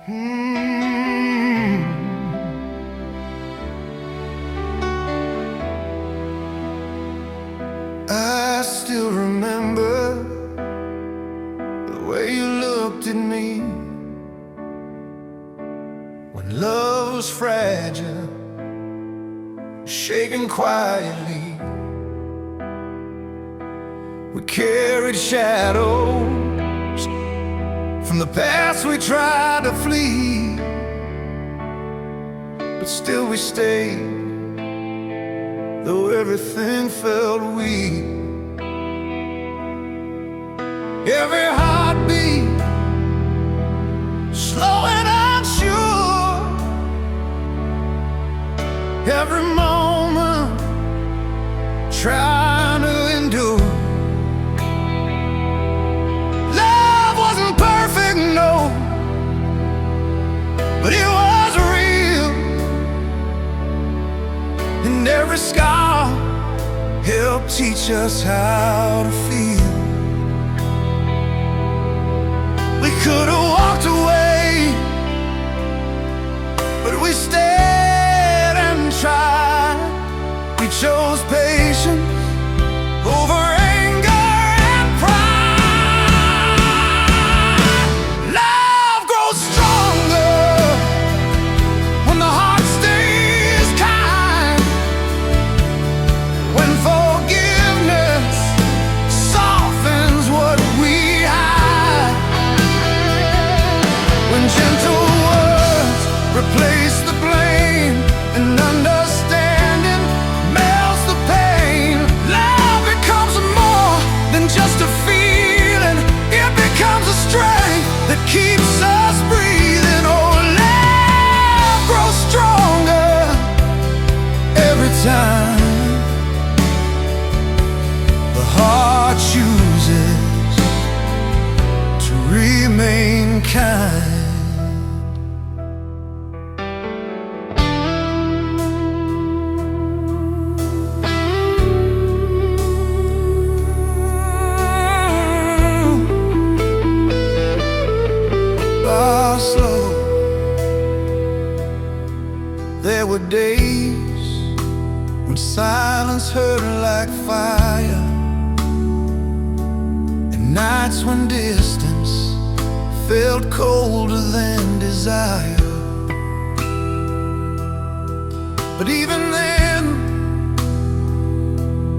Mm. I still remember the way you looked at me when love was fragile, shaking quietly. We carried shadows from the past we tried to flee, but still we stayed, though everything felt weak. Every heartbeat slow and unsure, every moment trying to endure. Love wasn't perfect, no, but it was real, and every scar helped teach us how to feel. We could have walked away, but we stayed and tried. We chose patience over anger and pride. Love grows stronger when the heart stays kind, when forgiveness softens what we hide, when gentle words replace the blame and understanding melts the pain. Love becomes more than just a feeling, it becomes a strength that keeps us breathing. Oh, love grows stronger every time the heart chooses to remain kind. Slow. There were days when silence hurt like fire, and nights when distance felt colder than desire. But even then,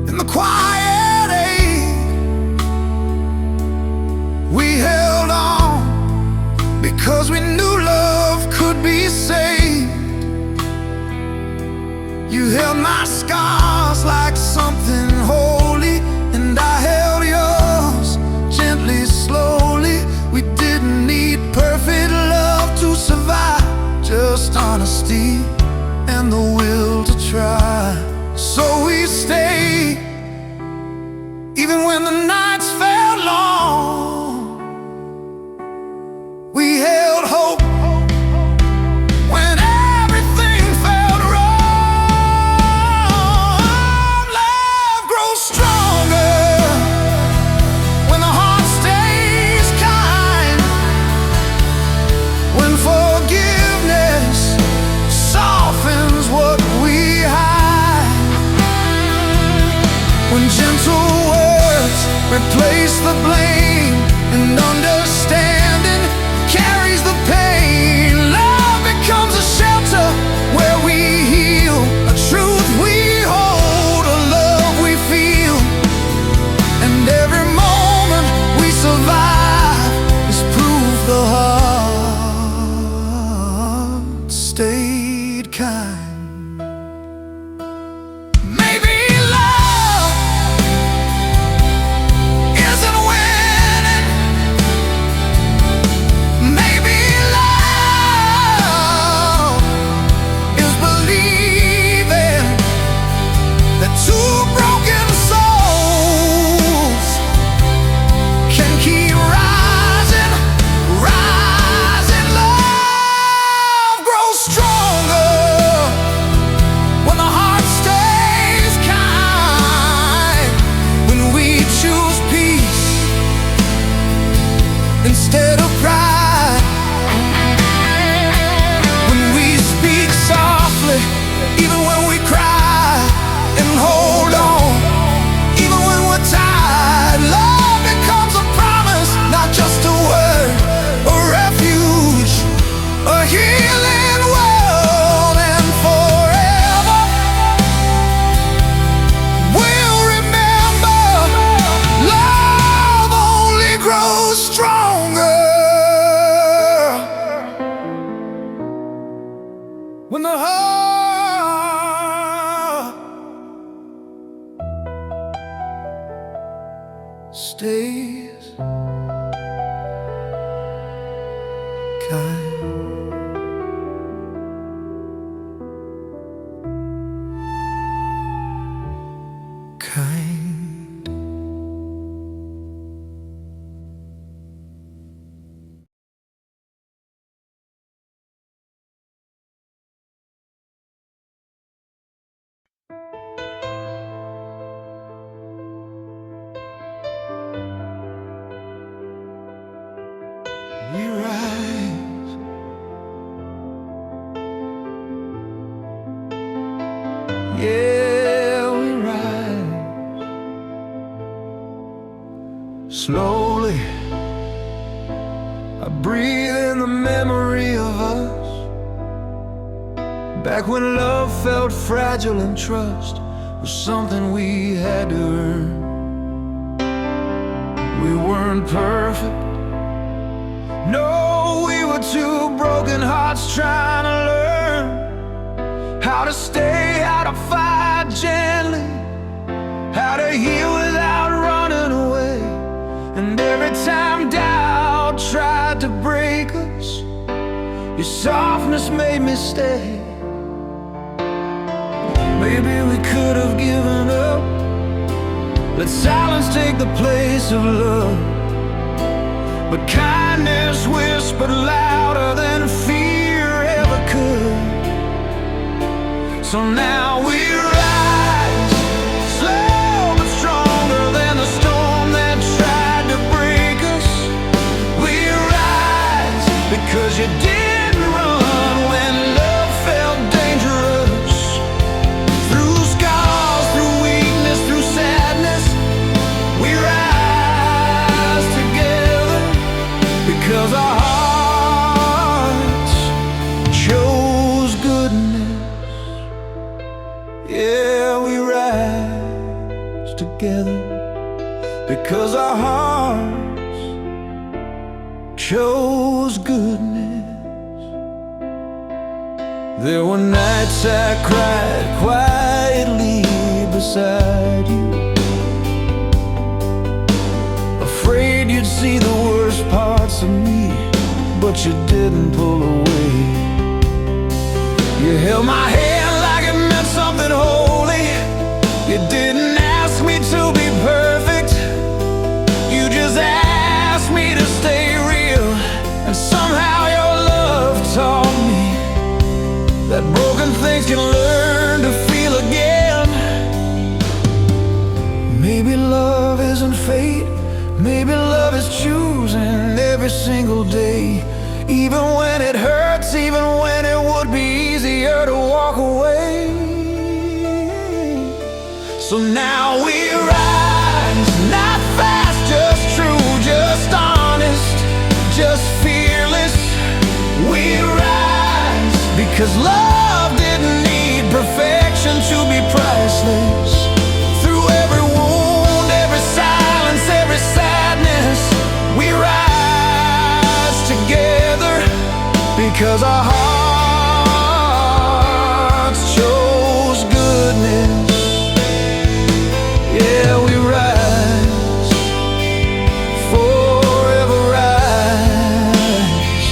in the quiet ache, we held on, because we knew love could be saved. You held my scars like something holy, and I held yours gently, slowly. We didn't need perfect love to survive, just honesty and the will to try. So we stayed, even when the nights felt long. We held hope when everything felt wrong. Love grows stronger when the heart stays kind, when forgiveness softens what we hide, when gentle words replace the blame and understanding carries the pain. Love becomes a shelter where we heal, a truth we hold, a love we feel, and every moment we survive is proof the heart stayed kind. Maybe love isn't winning, stays kind. We rise, yeah, we rise slowly. I breathe in the memory of us, back when love felt fragile and trust was something we had to earn. We weren't perfect, no, we were two broken hearts trying to learn how to stay, how to fight gently, how to heal without running away. And every time doubt tried to break us, your softness made me stay. Maybe we could have given up, let silence take the place of love. But kindness whispered louder than fear ever could. So now we rise, slow but stronger than the storm that tried to break us. We rise because you didn't run when love felt dangerous. Through scars, through weakness, through sadness, we rise together. Because our hearts chose goodness. Yeah, we rise together. Because our hearts chose goodness. There were nights I cried quietly beside you, afraid you'd see the worst parts of me, but you didn't pull away. You held my hand like it meant something holy. You didn't ask me to be perfect, you just asked me to stay real. And somehow your love taught me that broken things can learn to feel again. Maybe love isn't fate, maybe love is choosing every single day, even when it hurts, even when it would be easier to walk away. So now we rise, not fast, just true, just honest, just fearless. We rise because love didn't need perfection to be priceless. Through every wound, every silence, every sadness, we rise together. Because our hearts chose goodness. Yeah, we rise, forever rise.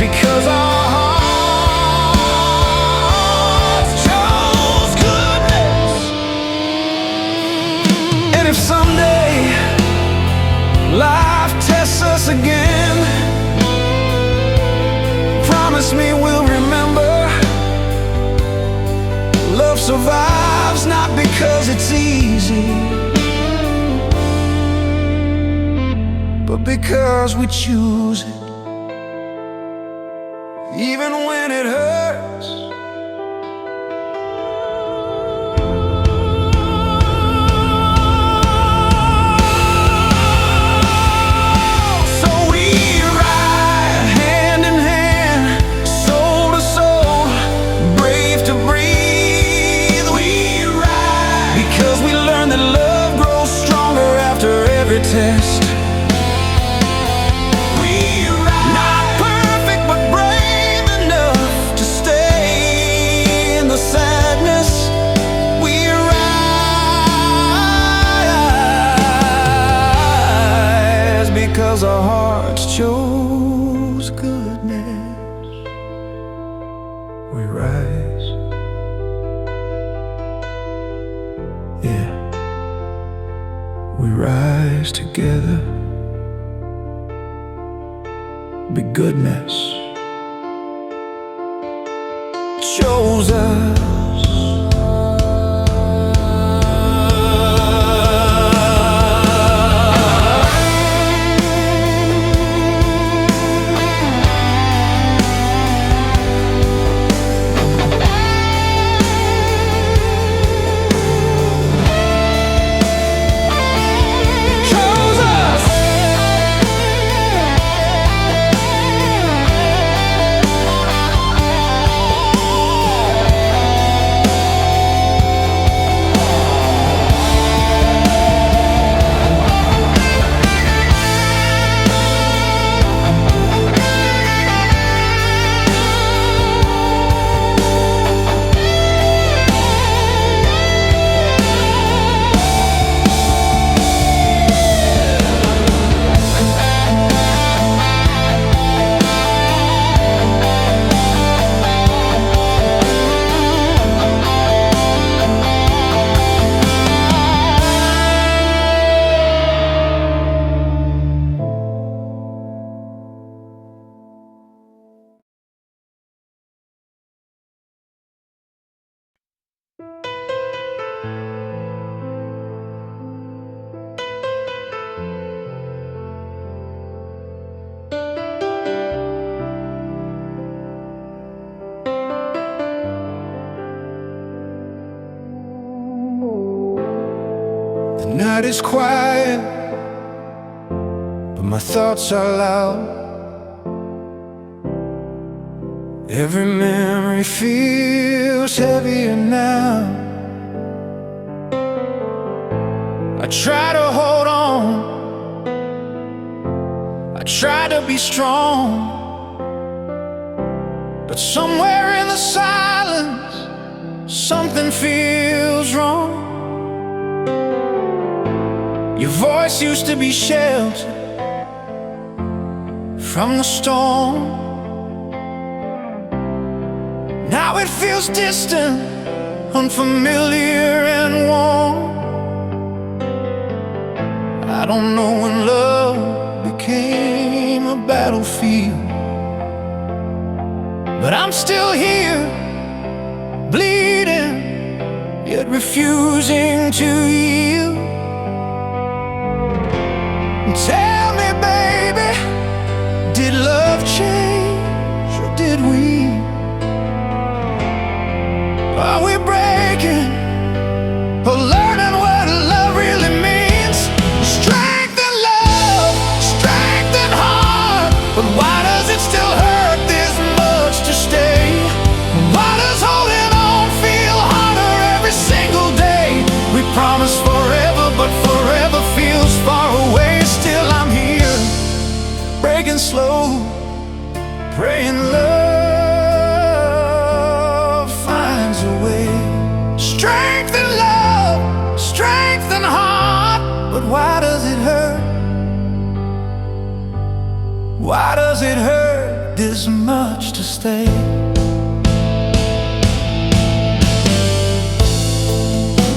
Because our hearts chose goodness. And if someday life tests us again, promise me we'll remember. Love survives not because it's easy, but because we choose it. Even when it hurts. So we ride hand in hand, soul to soul, brave to breathe. We ride because we learn that love grows stronger after every test. tells our hearts chose goodness, we rise. Yeah, we rise together. Be goodness chose us. The night is quiet, but my thoughts are loud. Every memory feels heavier now. I try to hold on, I try to be strong, but somewhere in the silence, something feels wrong. Your voice used to be sheltered from the storm. Now it feels distant, unfamiliar and warm. I don't know when love became a battlefield, but I'm still here, bleeding, yet refusing to yield. Tell me, baby, did love change or did we? Are we breaking or learning what love really means? Strength and love, strength and heart, but why does it still hurt this much to stay? Why does holding on feel harder every single day? We promised forever, but forever feels far away. Still I'm here, breaking slow, praying love finds a way. Strength and love, strength and heart, but why does it hurt? Why does it hurt this much to stay?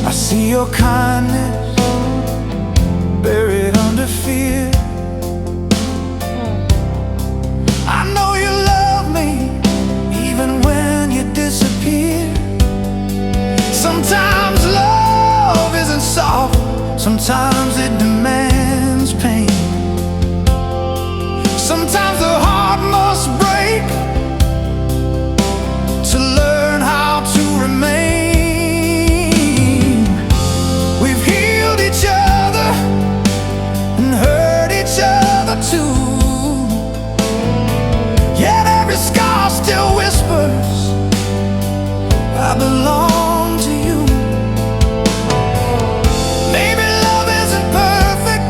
I see your kindness buried under fear. I know you love me even when you disappear. Sometimes love isn't soft, sometimes it demands pain. Sometimes the heart must break to learn how to remain. We've healed each other and hurt each other too, yet every scar still whispers, I belong to you. Maybe love isn't perfect,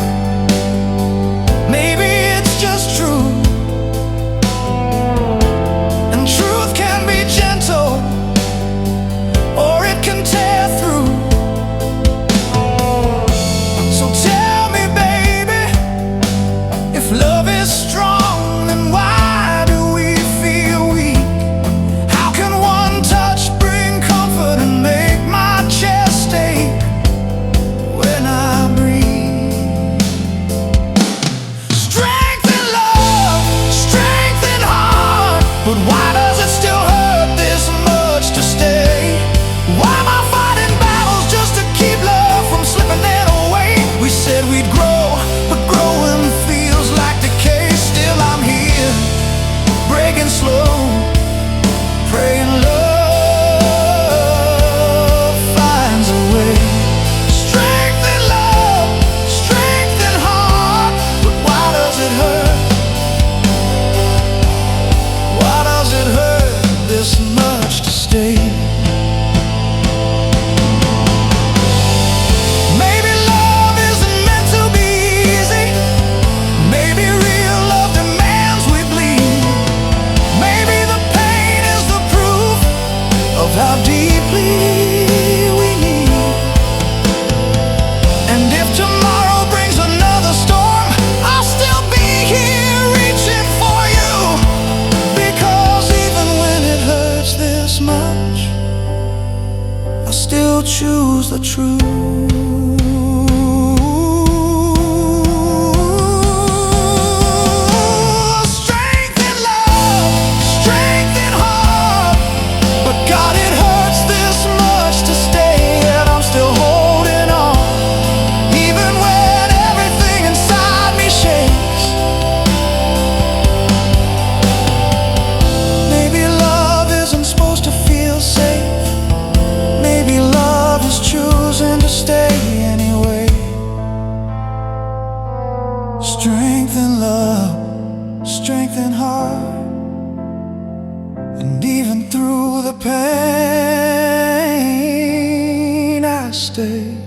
maybe it's just true, and truth can be gentle Strength in love, strength in heart, and even through the pain I stay.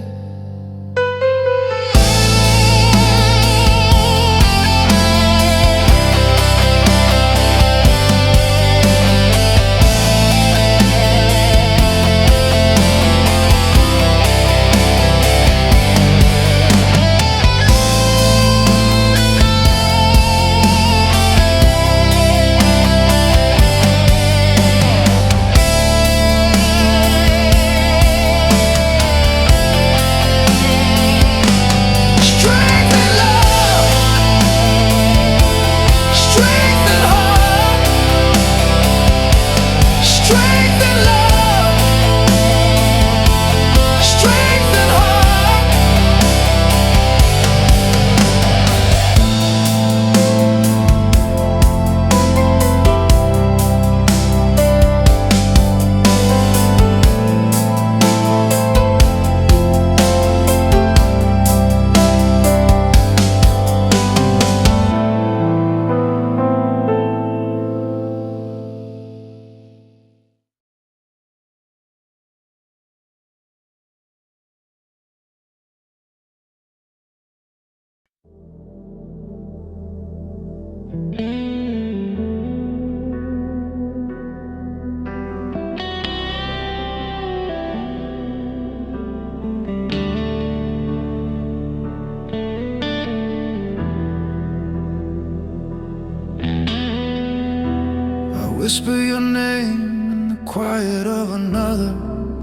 Whisper your name in the quiet of another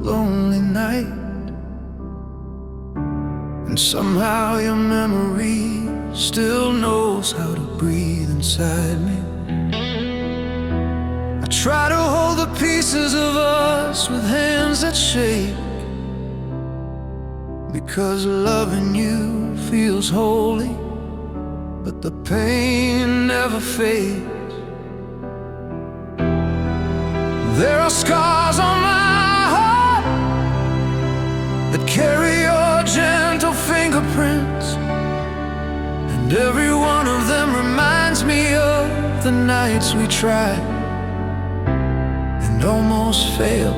lonely night, and somehow your memory still knows how to breathe inside me. I try to hold the pieces of us with hands that shake, because loving you feels holy, but the pain never fades. There are scars on my heart that carry your gentle fingerprints, and every one of them reminds me of the nights we tried and almost failed.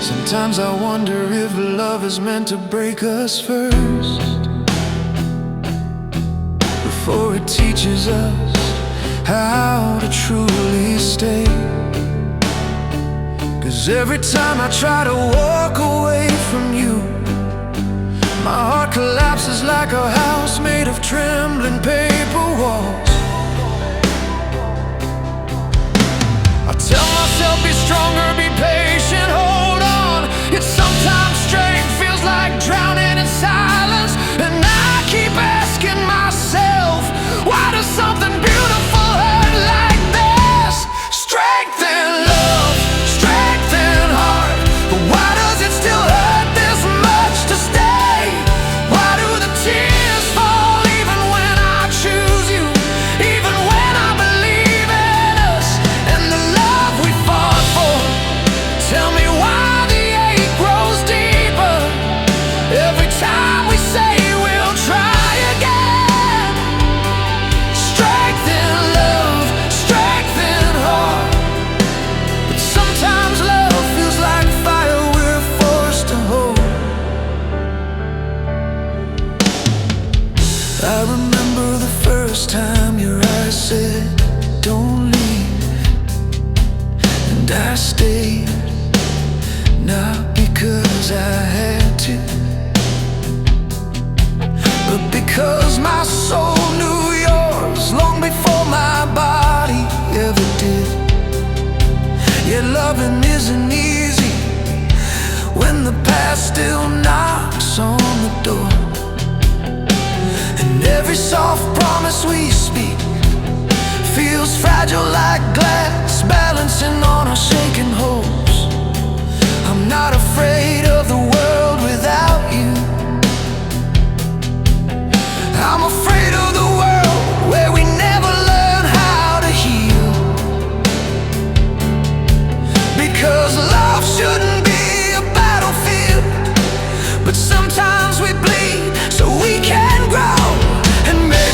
Sometimes I wonder if love is meant to break us first, before it teaches us how to truly stay. 'Cause every time I try to walk away from you, my heart collapses like a house made of trembling paper walls. I tell myself, be stronger, be patient, hold on. Yet sometimes strength feels like drowning in silence, and I keep asking myself, why does something beautiful hurt like this? Strength and love, strength and heart, but why does it still hurt this much to stay? Why do the tears fall even when I choose you, even when I believe in us and the love we fought for? Tell me why the ache grows deeper every time we say we'll try again. Strength and love, strength and heart, but sometimes love feels like fire we're forced to hold. I remember the first time your eyes said, don't leave, and I stayed, not because I had to, but because my soul knew yours long before my body ever did. Yet loving isn't easy when the past still knocks on the door, and every soft promise we speak feels fragile like glass balancing on our shaking hopes. I'm not afraid of the world without you. I'm afraid of the world where we never learn how to heal, because love shouldn't be a battlefield, but sometimes we bleed so we can grow and make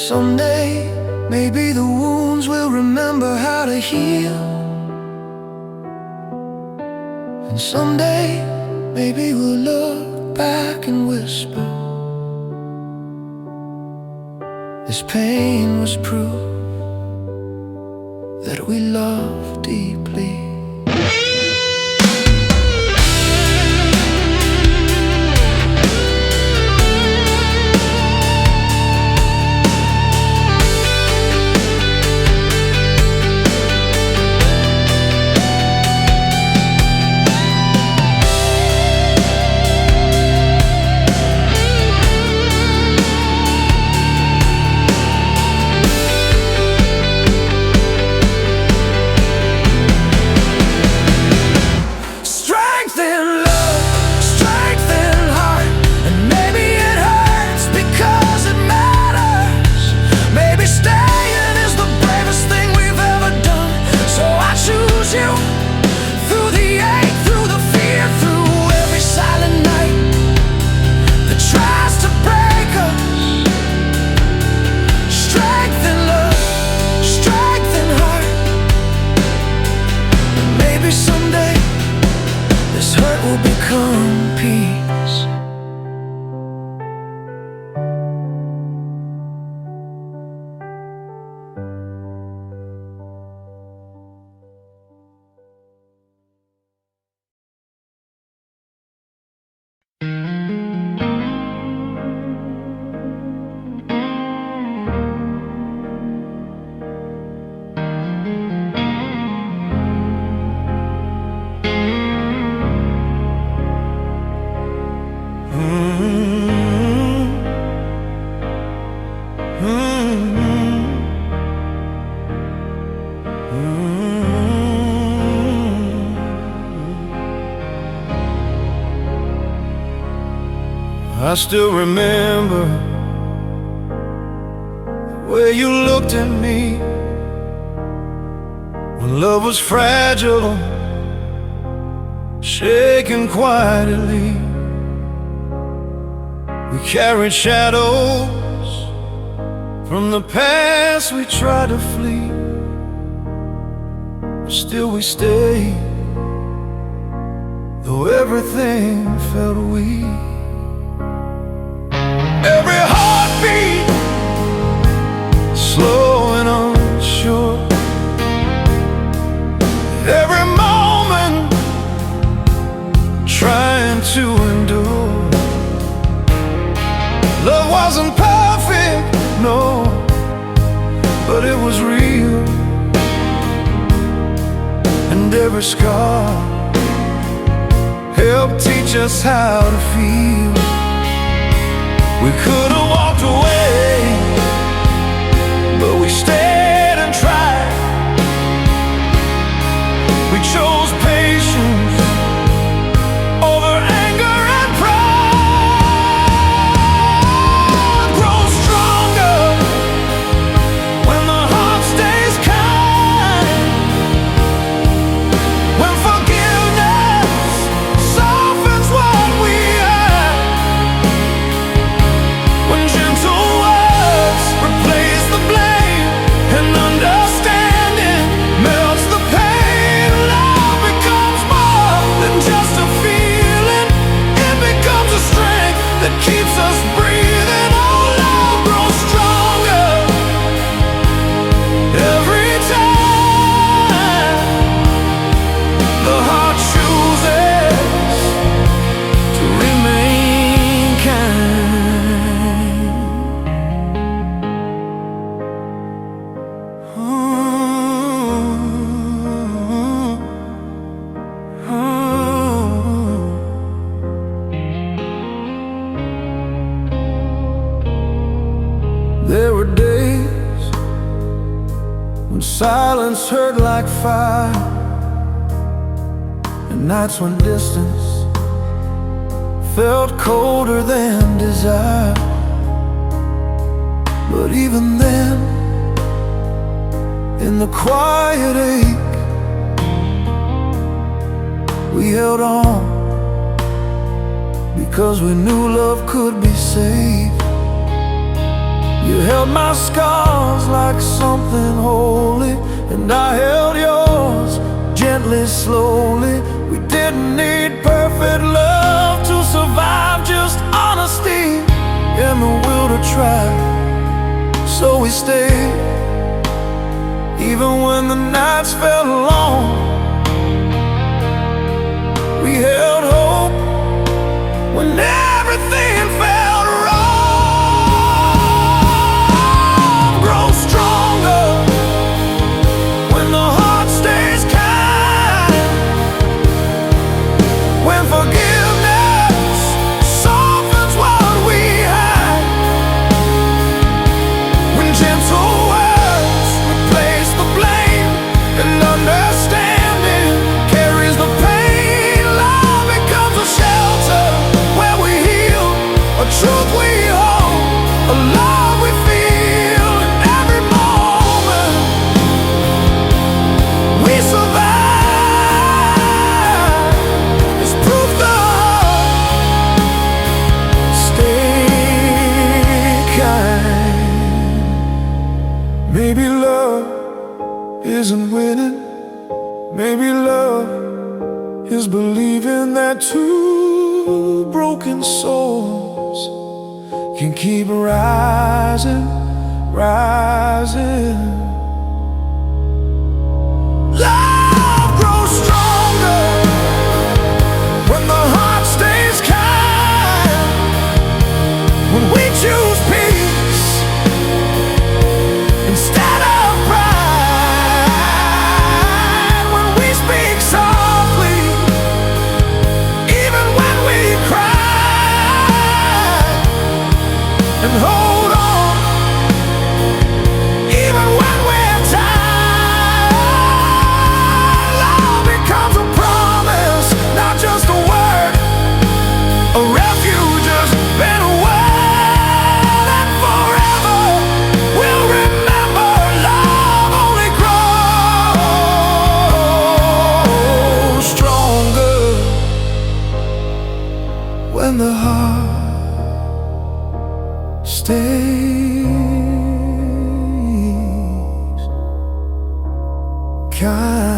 Someday, maybe the wounds will remember how to heal. And someday, maybe we'll look back and whisper, this pain was proof that we love deeply. I still remember the way you looked at me when love was fragile, shaking quietly. We carried shadows from the past we tried to flee, but still we stayed, though everything felt weak. Every heartbeat slow and unsure, every moment trying to endure. Love wasn't perfect, no, but it was real. And every scar helped teach us how to feel. We could have walked away, but we stayed and tried. We chose patience over anger and pride. Grow stronger when the heart stays kind, when forgiveness softens what we are, when gentle words replace the blame and understanding melts the pain. Love becomes more than just a feeling, it becomes a strength that keeps us breathing. Oh, love grows stronger every time the heart chooses to remain kind. There were days when silence hurt like fire, and nights when distance felt colder than desire. But even then, in the quiet ache, we held on, because we knew love could be saved. You held my scars like something holy, and I held yours gently, slowly. We didn't need perfect love to survive, just honesty and the will to try. So we stayed, even when the nights felt long. We held hope when everything felt wrong. Grow stronger when the heart stays kind, when forgiveness softens what we hide, when gentle words replace the blame and understanding carries the pain. Love becomes a shelter where we heal, a truth we hold, a love we feel in every moment. We survive. It's proof the heart stay kind. Maybe love isn't winning. Maybe love is believing that two broken souls can keep rising, rising. Love grows stronger when the heart stays kind, when we choose peace instead of pride, when we speak softly even when we cry, and hold on even when we're tired. Love becomes a promise, not just a word, a refuge has been a word, and forever we'll remember love only grows stronger when the heart stays kind.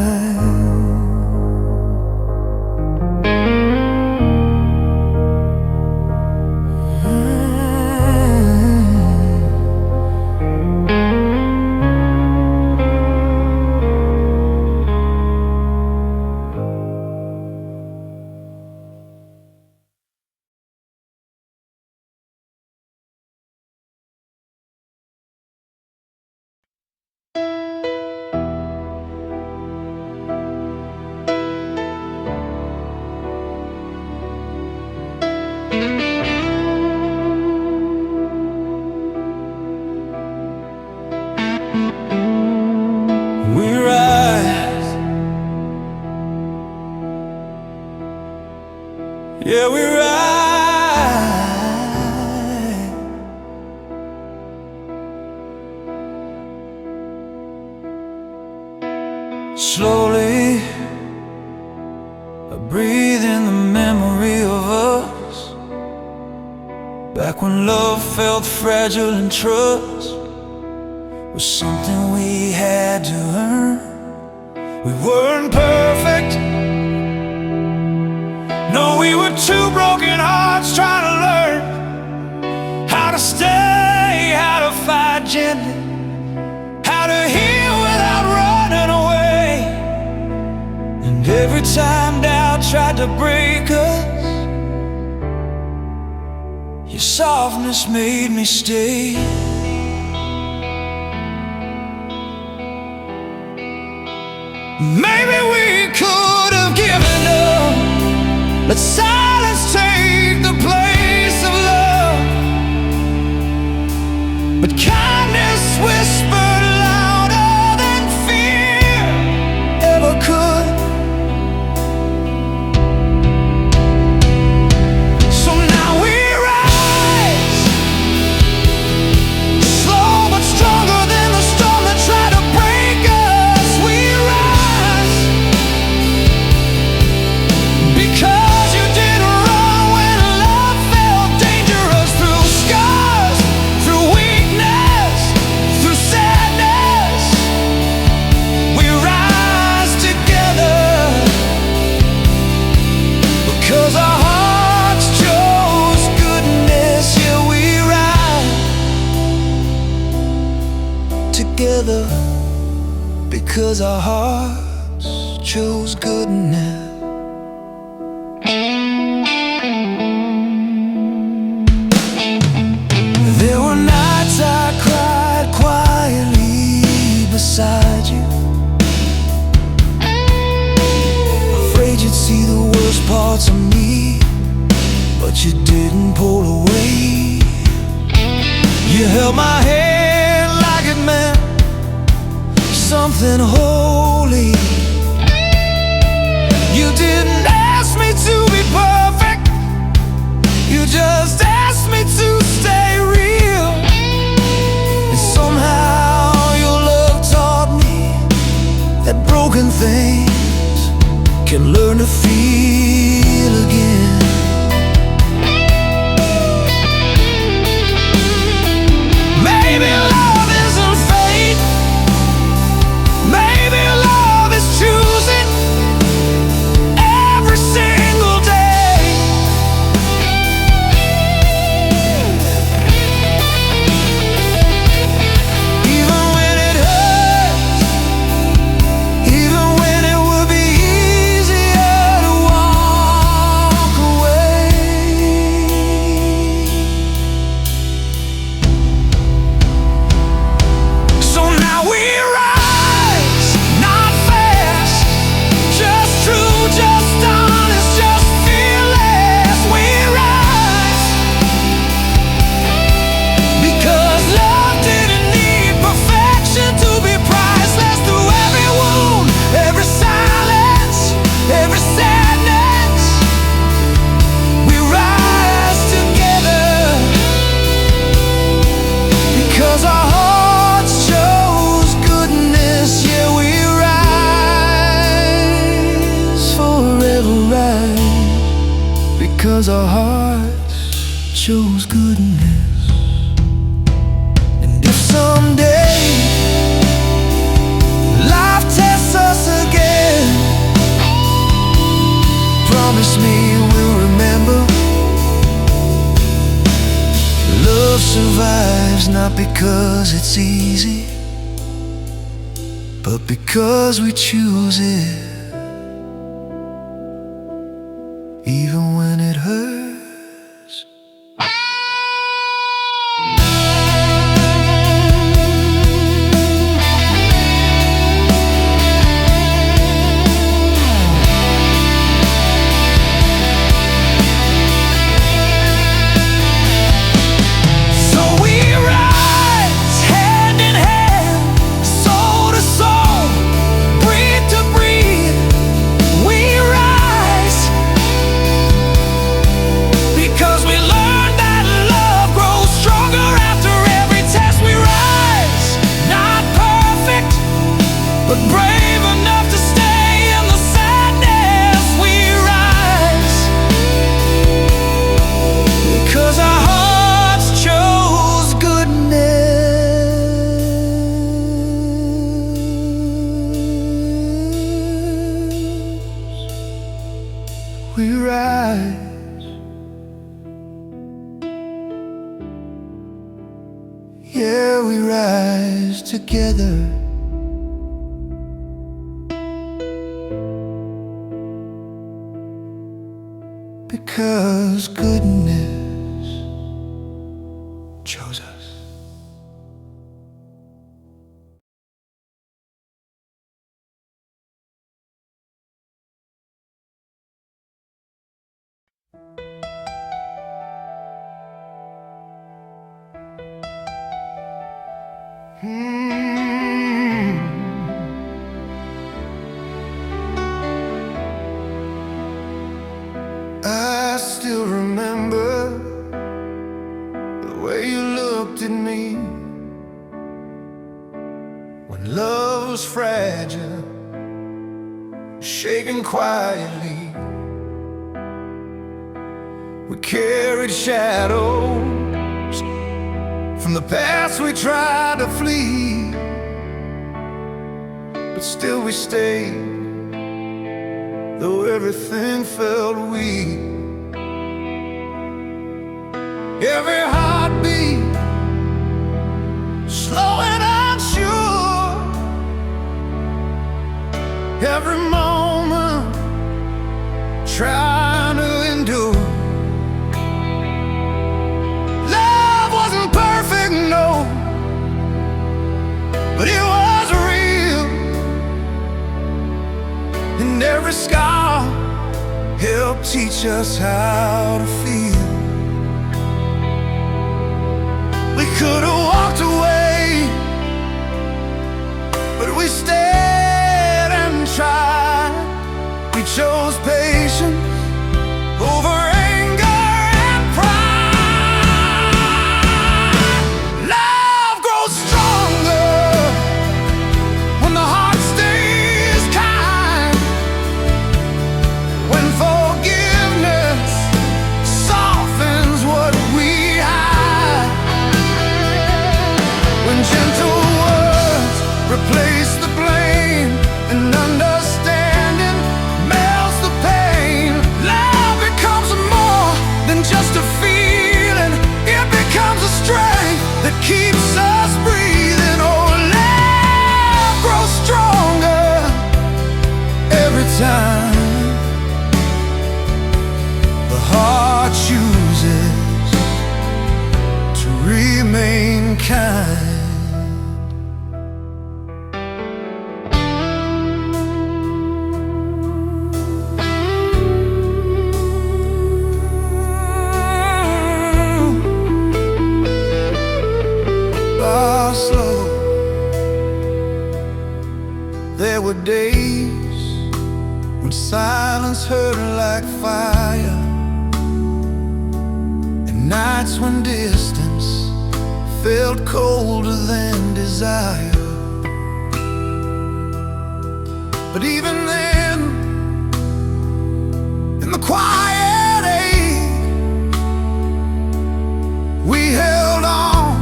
We rise, yeah, we rise. Slowly, I breathe in the memory of us, back when love felt fragile and trust was something we had to earn. We weren't perfect, no, we were two broken hearts trying to learn how to stay, how to fight gently, how to heal without running away. And every time doubt tried to break us, your softness made me stay. Maybe we could have given up, let silence take the place of love, but kindness whispered louder than fear ever could. So now we rise, slow but stronger than the storm that tried to break us. We rise because you didn't run when love felt dangerous, through scars, through weakness. together because our hearts chose goodness. There were nights I cried quietly beside you, afraid you'd see the worst parts of me, but you didn't pull away. You held my hand like it meant something holy. You didn't ask me to be perfect, you just asked me to stay real. And somehow your love taught me that broken things can learn to feel again. Maybe love isn't fate, maybe love is choosing every single day. Even when it hurts, even when it would be easier to walk away. So now we rise, not fast, just true, just honest, just fearless. We rise because love didn't need perfection to be priceless. Through every wound, every silence, every sadness, we rise together because our hearts chose goodness. Yeah, we rise, forever rise, because our hearts chose goodness. And if someday life tests us again, promise me we'll remember love survives not because it's easy, but because we choose it, even when it hurts. So we rise hand in hand, soul to soul, breathe to breathe. We rise because we learned that love grows stronger after every test. We rise, not perfect, but brave enough to stay in the sadness. We rise because our hearts chose goodness. We rise. Yeah, we rise together because goodness chose us. I still remember the way you looked at me when love was fragile, shaking quietly. We carried shadows from the past we tried to flee, but still we stayed, though everything felt weak. Every heartbeat slow and unsure, teach us how to feel. We could have walked away, but we stayed and tried. We chose patience over anger and pride. Love grows stronger when the heart stays kind, when forgiveness softens what we hide, when gentle words replace the blame and understanding melts the pain. Love becomes more than just a feeling, it becomes a strength that keeps us breathing. Oh, love grows stronger every time the heart chooses to remain kind. Slow. There were days when silence hurt like fire, and nights when distance felt colder than desire. But even then, in the quiet ache, we held on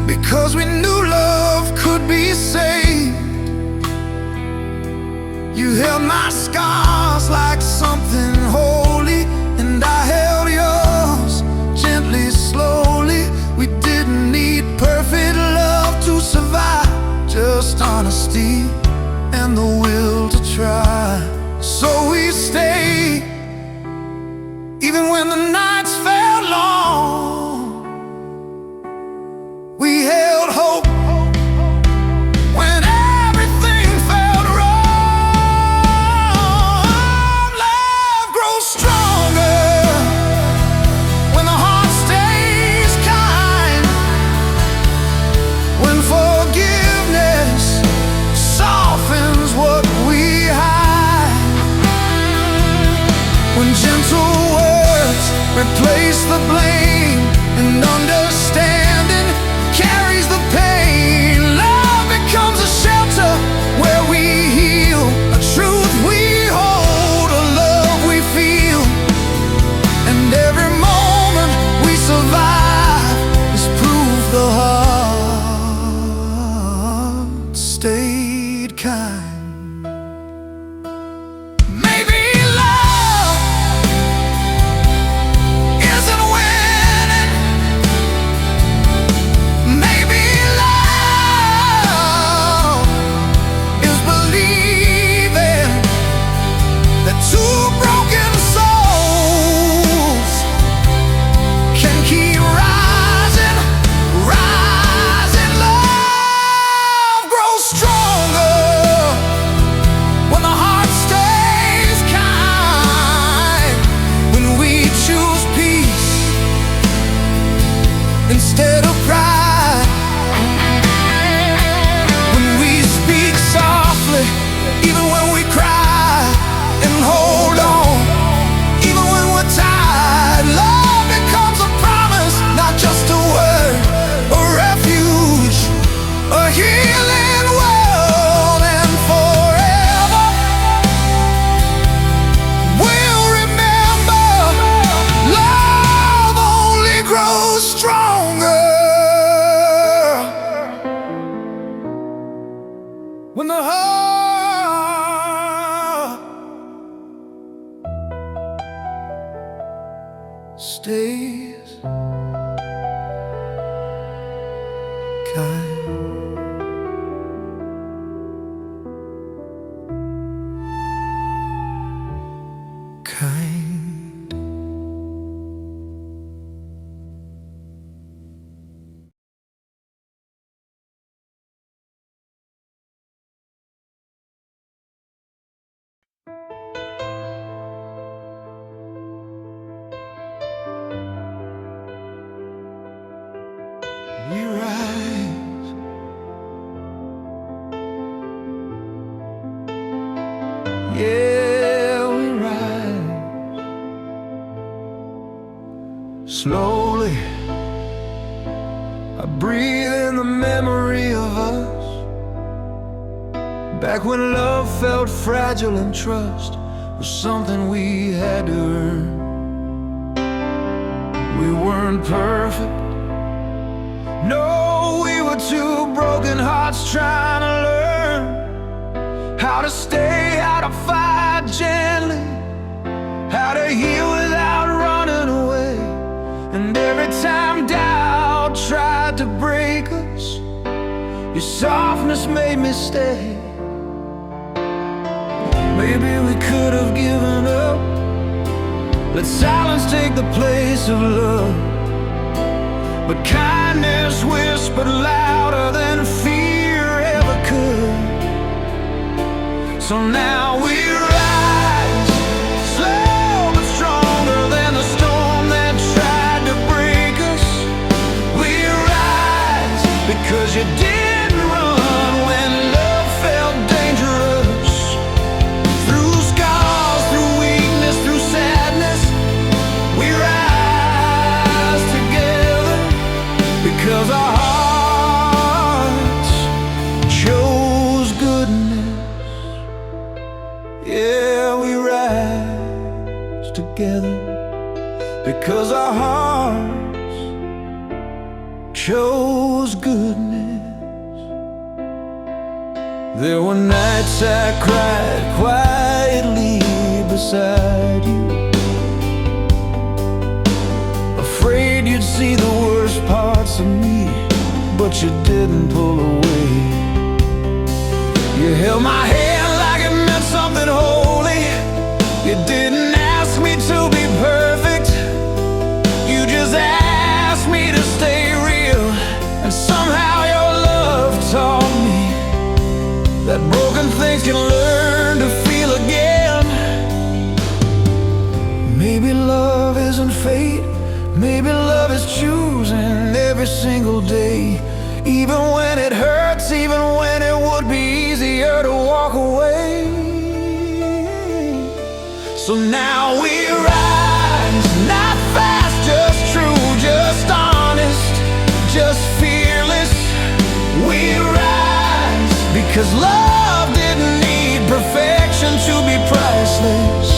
because we knew love could be saved. You held my scars like something holy, and I held yours gently, slowly. We didn't need perfect love to survive, just honesty and the will to try. So we stayed, even when the nights felt long. We held hope when everything felt wrong. Love grows stronger when the heart stays kind, when forgiveness softens what we hide, when gentle words replace the blame and understanding carries the pain. Love becomes a shelter where we heal, a truth we hold, a love we feel. And every moment we survive is proof the heart stayed kind. Maybe love isn't winning. Maybe love is believing that two broken souls can keep rising, rising. Love grows stronger when the heart stays kind, when we choose peace instead of pride, when we speak softly even when we cry, and hold on even when we're tired. Love becomes a promise, not just a word, a refuge, a healing world. And forever we'll remember love only grows stronger when the heart stays kind. Kind. breathe in the memory of us. Back when love felt fragile and trust was something we had to earn. We weren't perfect, no, we were two broken hearts trying to learn how to stay, how to fight gently, how to heal without running away. And every time doubt tried to break us, your softness made me stay. Maybe we could have given up, let silence take the place of love. But kindness whispered louder than fear ever could. So now we rise, slow but stronger than the storm that tried to break us. We rise because you didn't run when love felt dangerous. Through scars, through weakness, through sadness, we rise together because our hearts chose goodness. Yeah, we rise together because our hearts chose goodness. There were nights I cried quietly beside you, afraid you'd see the worst parts of me, but you didn't pull away. You held my hand like it meant something holy. You didn't ask me to be perfect, you just asked me to stay real. And somehow your love taught me that broken things can learn to feel again. Maybe love isn't fate, maybe love is choosing every single day, even when it hurts, even when it would be easier to walk away. So now we rise, not fast, just true, just honest, just fearless. We rise because love didn't need perfection to be priceless.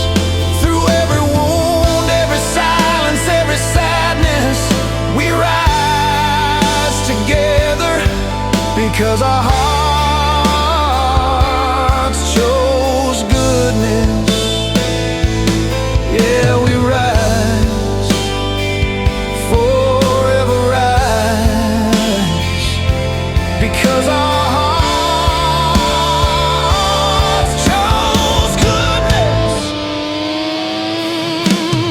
Through every wound, every silence, every sadness, we rise together because our hearts chose goodness. Yeah, we rise, forever rise, because our hearts chose goodness.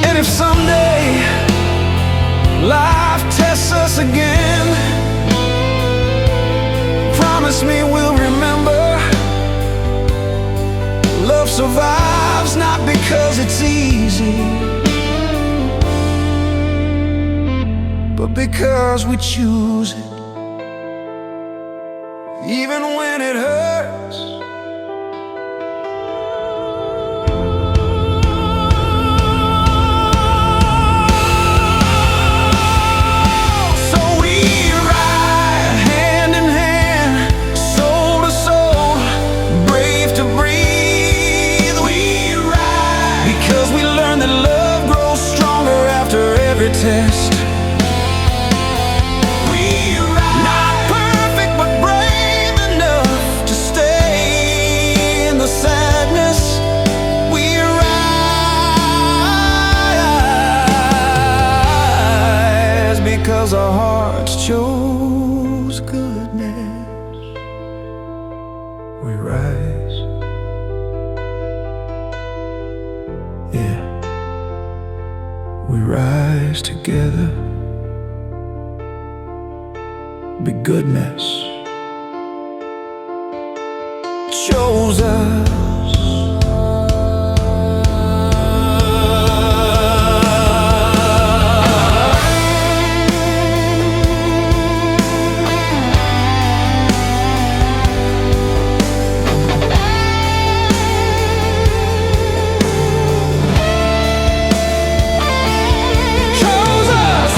And if someday life tests us again, promise me we'll remember love survives not because it's easy, but because we choose it, even when it hurts. So we ride hand in hand, soul to soul, brave to breathe. We ride because we learn that love grows stronger after every test. We ride, not perfect but brave enough to stay in the sadness. We rise because our hearts chose goodness. We rise. Yeah, we rise together. Be goodness chose us. Chose us.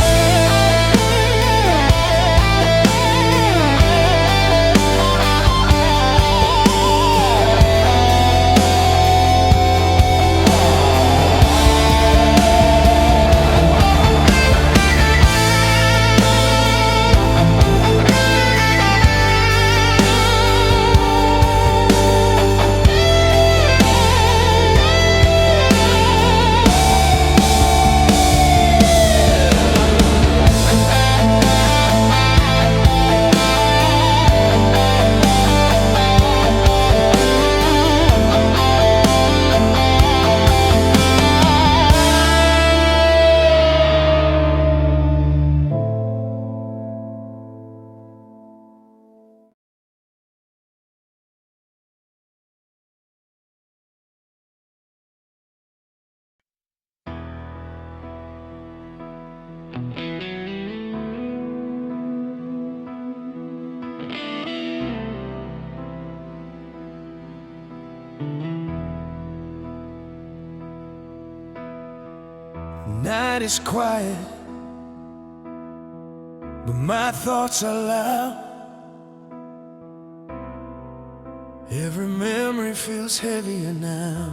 night is quiet, but my thoughts are loud. Every memory feels heavier now.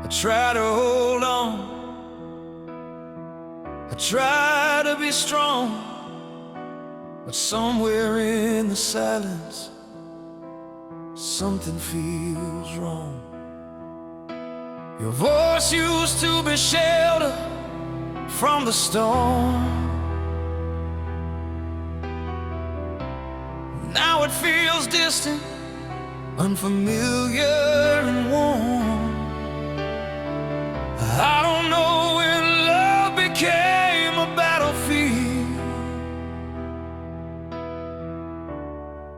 I try to hold on, I try to be strong, but somewhere in the silence, something feels wrong. Your voice used to be shelter from the storm. Now it feels distant, unfamiliar and warm. I don't know when love became a battlefield,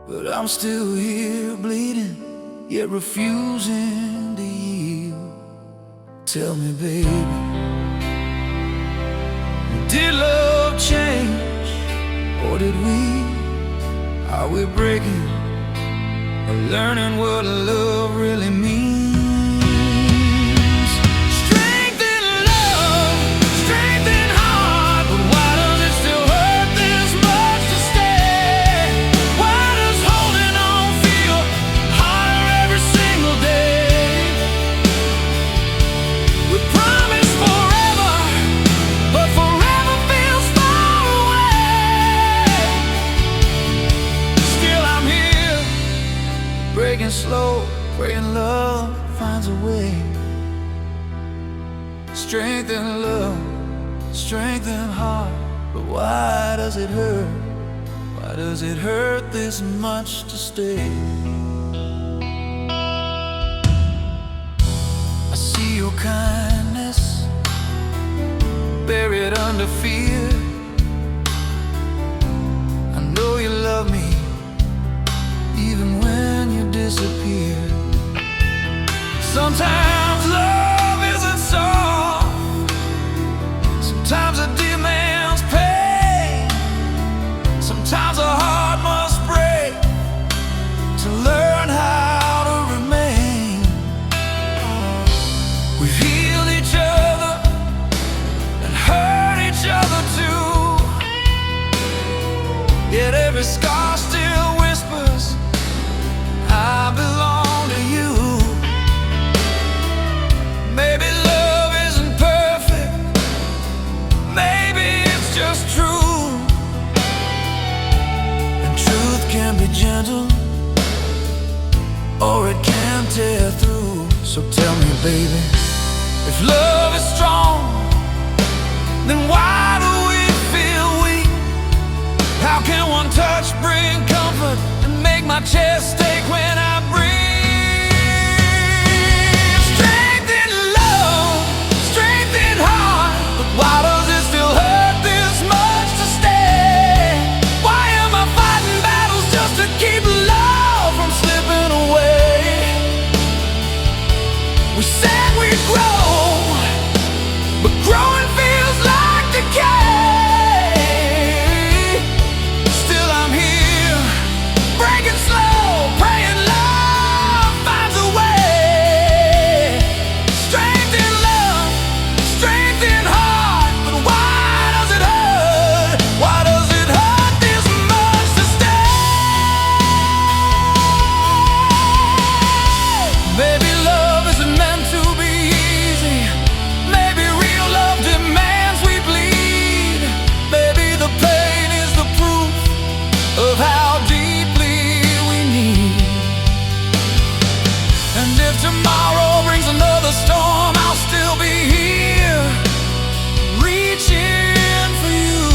but I'm still here bleeding, yet refusing to yield. Tell me, baby, did love change, or did we? Are we breaking or learning what love really means? Strength in love, strength in heart, but why does it still hurt this much to stay? Why does holding on feel harder every single day? We promised forever, but forever feels far away. Still I'm here, breaking slow, praying love finds a way. Strength in love, strength in heart, but why does it hurt? Why does it hurt this much to stay? I see your kindness buried under fear. I know you love me even when you disappear. Sometimes love isn't soft, sometimes it demands pain. Sometimes a heart must break to learn how to remain. We've healed each other and hurt each other too, yet every scar still whispers, I belong to you. Maybe love isn't perfect, maybe it's just true, and truth can be gentle, or it can tear through. So tell me, baby, if love is strong, then why do we feel weak? How can one touch bring comfort and make my chest ache when I breathe? Strength in love, strength in heart, but why does it still hurt this much to stay? Why am I fighting battles just to keep love from slipping away? We said we'd grow, but growing feels like decay. Still I'm here, breaking slow, praying love finds a way. Strength in love, strength in heart, but why does it hurt? Why does it hurt this much to stay? Maybe love isn't meant to be easy. Maybe real love demands we bleed. Maybe the pain is the proof of how deeply we need. And if tomorrow brings another storm, I'll still be here, reaching for you.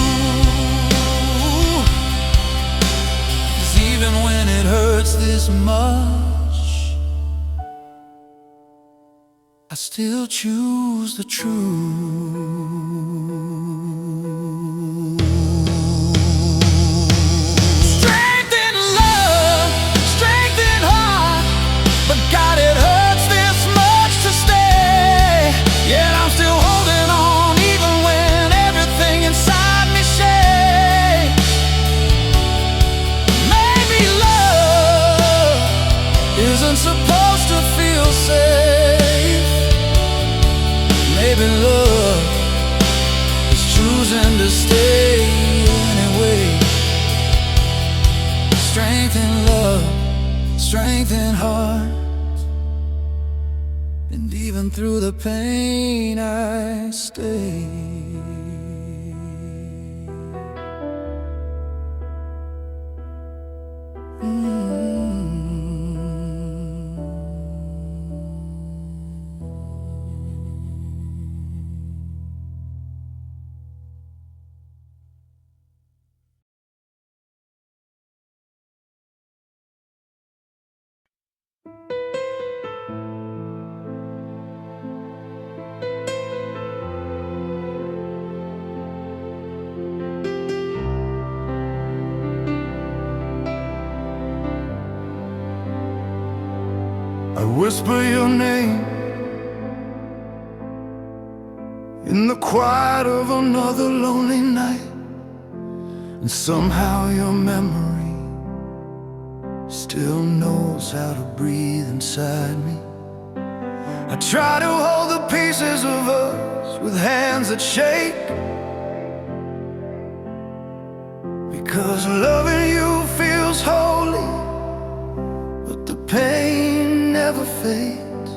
'Cause even when it hurts this much, I still choose the truth. Strength in love, strength in heart, but God, it hurts this much to stay. Yet I'm still holding on even when everything inside me shakes. Maybe love isn't supposed to feel safe, choosing to stay anyway. Strength in love, strength in heart, and even through the pain I stay. I whisper your name in the quiet of another lonely night, and somehow your memory still knows how to breathe inside me. I try to hold the pieces of us with hands that shake, because loving you feels holy, but the pain never fades.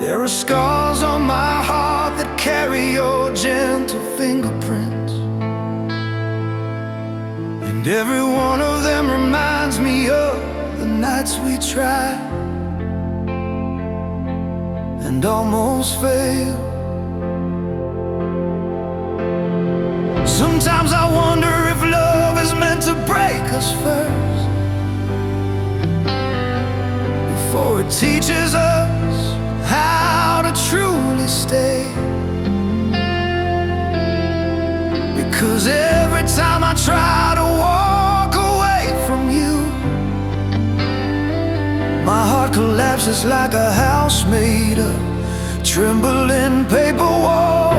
There are scars on my heart that carry your gentle fingerprints, and every one of them reminds me of the nights we tried and almost failed. Sometimes I wonder if love is meant to break us first, before it teaches us how to truly stay. Because every time I try to walk away from you, my heart collapses like a house made of trembling paper walls.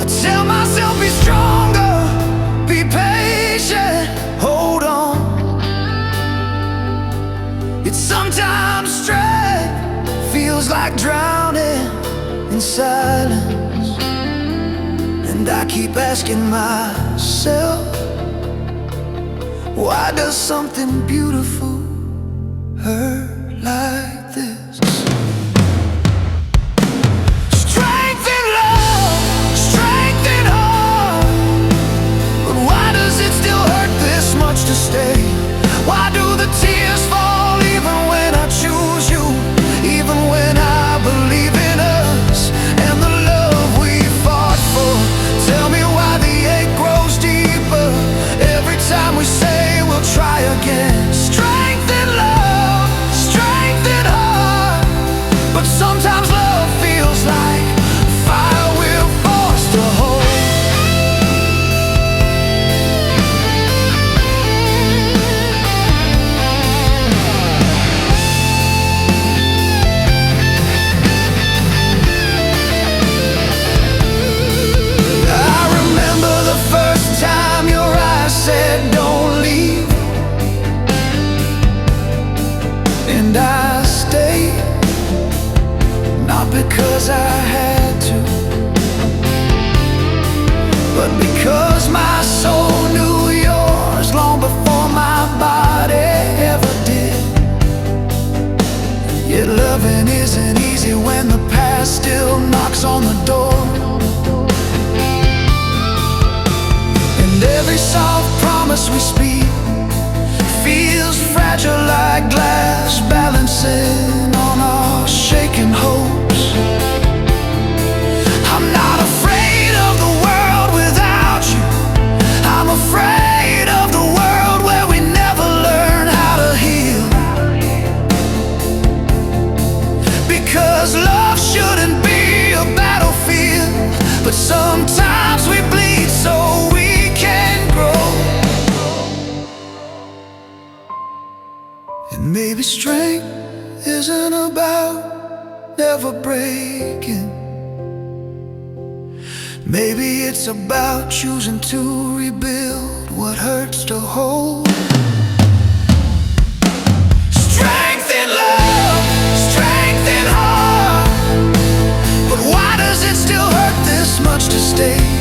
I tell myself, be stronger, be patient, hold on. It's sometimes strength feels like drowning in silence, and I keep asking myself, why does something beautiful hurt like this? Strength in love, strength in heart, but why does it still hurt this much to stay? Why do the tears fall even when I choose you, even when I believe in us and the love we fought for? Tell me why the ache grows deeper every time we say we'll try again. Strength in love, strength in heart, but sometimes love feels like fire we're forced to hold. Time your eyes said don't leave, and I stayed, not because I had to, but because my soul knew yours long before my body ever did. Yet loving isn't easy when the past still knocks on the door. Every soft promise we speak feels fragile like glass, balancing on our shaken hopes. I'm not afraid of the world without you. I'm afraid of the world where we never learn how to heal. Because love shouldn't be a battlefield, but sometimes we bleed so we maybe strength isn't about never breaking. Maybe it's about choosing to rebuild what hurts to hold. Strength in love, strength in heart, but why does it still hurt this much to stay.